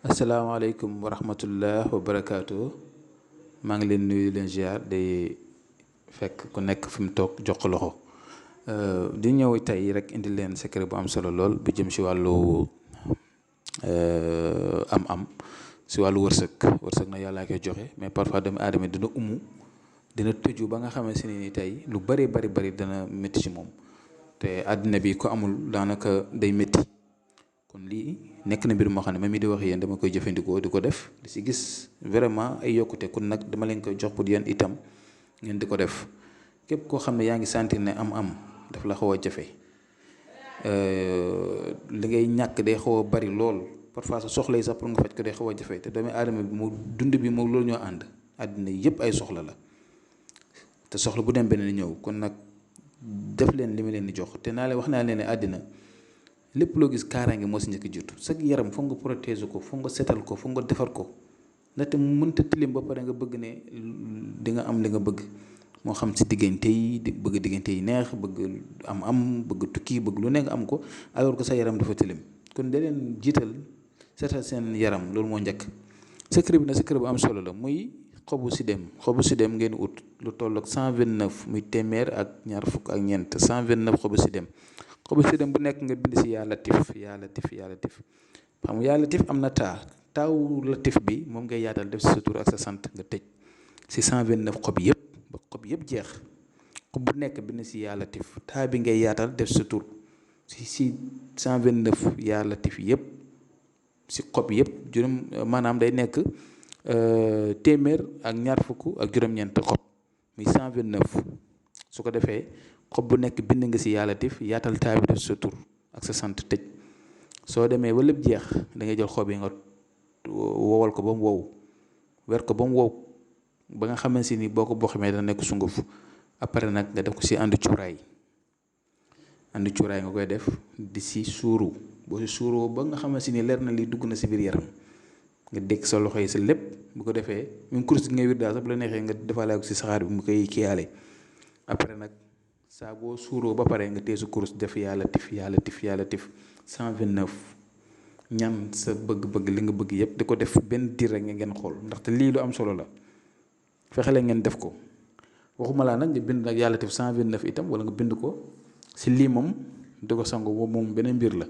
asalaamaaleykum wa rahmatullah wa barakaatu maa ngi leen nuyu leen ziar day fekk ku nekk fi mu toog jox ko loxo di ñëw tey rek indi leen secret bu am solo lool bu jëm si wàllu am-am si wàllu wërsëg na yàllaa koy joxe mais parfois doomu aadama dina dina tëju ba nga xamante ni tey lu bari dana métti si moom te àddina bi ko amul daanaka day métti. kon lii nekk na mbir moo xam ne même mi di wax yéen dama koy jëfandikoo di ko def di si gis vraiment ay yokkute kon nag dama leen koy jox pour yéen itam ngeen di ko def képp koo xam ne yaa ngi sentir ne am-am daf la xaw a jafe li ngay ñàkk day xaw a bari lool parfois sa soxla yi sax pour nga faj ko day xaw a jafe te doomu aadama bi mu dund bi moom loolu ñoo ànd àddina yépp ay soxla la te soxla bu dem beneen ñëw kon nag def leen li ma leen di jox te naa leen wax naa leen ne àddina lépp loo gis kaaraange moo si njëkk jiitu sa yaram foog nga protéger ko foog nga setal ko foog nga defar ko ndaxte mu mënta tilim ba pare nga bëgg ne di nga am li nga bëgg moo xam si diggante yi bëgg diggante yi neex bëgg am bëgg tukki bëgg lu ne nga am ko alors que sa yaram dafa tilim kon da leen jiital setal seen yaram loolu moo njëkk. secret bi nag secret bu am solo la muy xobu sidem ngeen ut lu toll ak 129 muy téeméer ak ñaar fukk ak ñeent 129 xobu sidem bu nekk nga bind si yaa latif xam nga yaa latif am na taawu latif bi moom ngay yaatal def si sa tur ak sa sant nga tëj si 129 xob yëpp ba xob yëpp jeex xob bu nekk bind si yaa latif taa bi ngay yaatal def si sa tur si 129 yaa latif yëpp si xob yëpp maanaam day nekk téeméer ak ñaar fukk ak juróom-ñeent xob muy 129 su ko defee xob bu nekk bind nga si yaa latif yaatal taa bi def sa tur ak sa sant tëj soo demee ba lépp jeex da ngay jël xob yi nga wowal ko ba mu wow wer ko ba mu wow ba nga xamante ni boo ko boxamee dana nekk sunguf après nag nga def ko si ànd cuuraay nga koy def di si suuru boo si suuroo ba nga xamante ni leer na li dugg na si biir yaram nga dégg sa loxo yi sa lépp bu ko defee même kurus gi ngay wir daal sax bu la neexee nga defaale ko si saxaar bi mu koy kiyaale après nag saa boo suuroo ba pare nga teesu kurus def yaa latif 129 ñaan sa bëgg-bëgg li nga bëgg yëpp di ko def benn diir rek nga ngeen xool ndaxte lii lu am solo la fexele ngeen def ko waxuma laa nag nga bind nag yaa latif 129 itam wala nga bind ko si lii moom di ko sango boobu moom beneen mbir la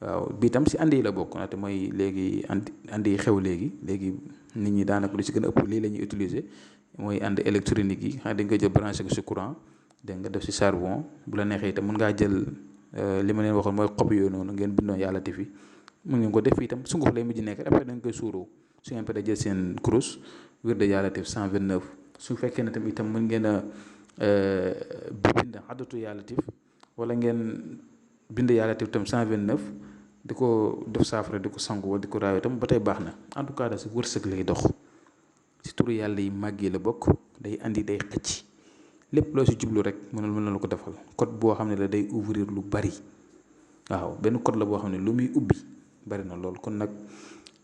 waaw bi itam si andi yi la bokk ndaxte mooy léegi andi yi xew léegi nit ñi daanaka lu si gën a ëpp lii la ñuy utiliser mooy andi électronique yi xam dañ koy jël branché ko si courant dégg nga def si charbon bu la neexee itam mën ngaa jël li ma leen waxoon mooy xob yooyu noonu ngeen bindoon yaa latif yi mën ngeen ko def itam sunguf lay mujj nekk après dañ koy suuroo su ngeen paree jël seen kurus wir de yaa latif 129 su fekkee ne tam itam mën ngeen a bind adatu yaa latif wala ngeen bind yaa latif tam 129 di ko def saafara di ko sangu wala di ko raayo itam ba tey baax na en tout cas da si wërsëg lay dox si turu yàlla yi màgg yi la bokk day andi day xëcc lépp loo si jublu rek mën na la ko defal code boo xam ne la day ouvrir lu bari waaw benn code la boo xam ne lu muy ubbi bari na lool kon nag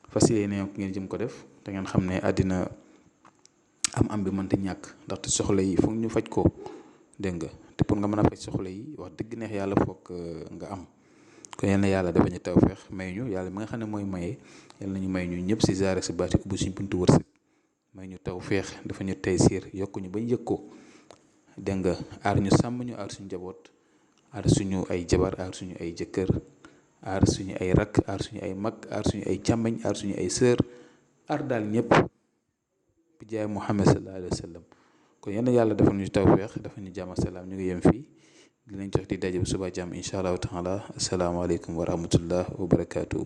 fas yéene ngeen jëm ko def te ngeen xam ne àddina am bi mënta ñàkk ndaxte soxla yi foog ñu faj ko dégg nga te pour nga mën a faj soxla yi wax dëgg neex yàlla foog nga am kon yal na yàlla dafa ñu tawfeex may ñu yàlla mi nga xam ne mooy maye yal na ñu may ñu ñëpp si zaare si baati ubbi suñ buntu wërsëg may ñu tawfeex dafa ñu taysiir yokku ñu bañ yëg ko dégg nga aar ñu sàmm ñu aar suñu njaboot aar suñu ay jabar aar suñu ay jëkkër aar suñu ay rakk aar suñu ay mag aar suñu ay càmmeñ aar suñu ay sœur aar daal ñëpp bi jaay Muhammad sallallahu alayhi wa sallam kon yal na yàlla defal ñu tawfeex dafa ñu jàmm ak salaam ñu ngi yem fii dinañ jox di daje bu suba jàmm incha allahu taala asalaamaaleykum wa rahmatullah wa barakaatu.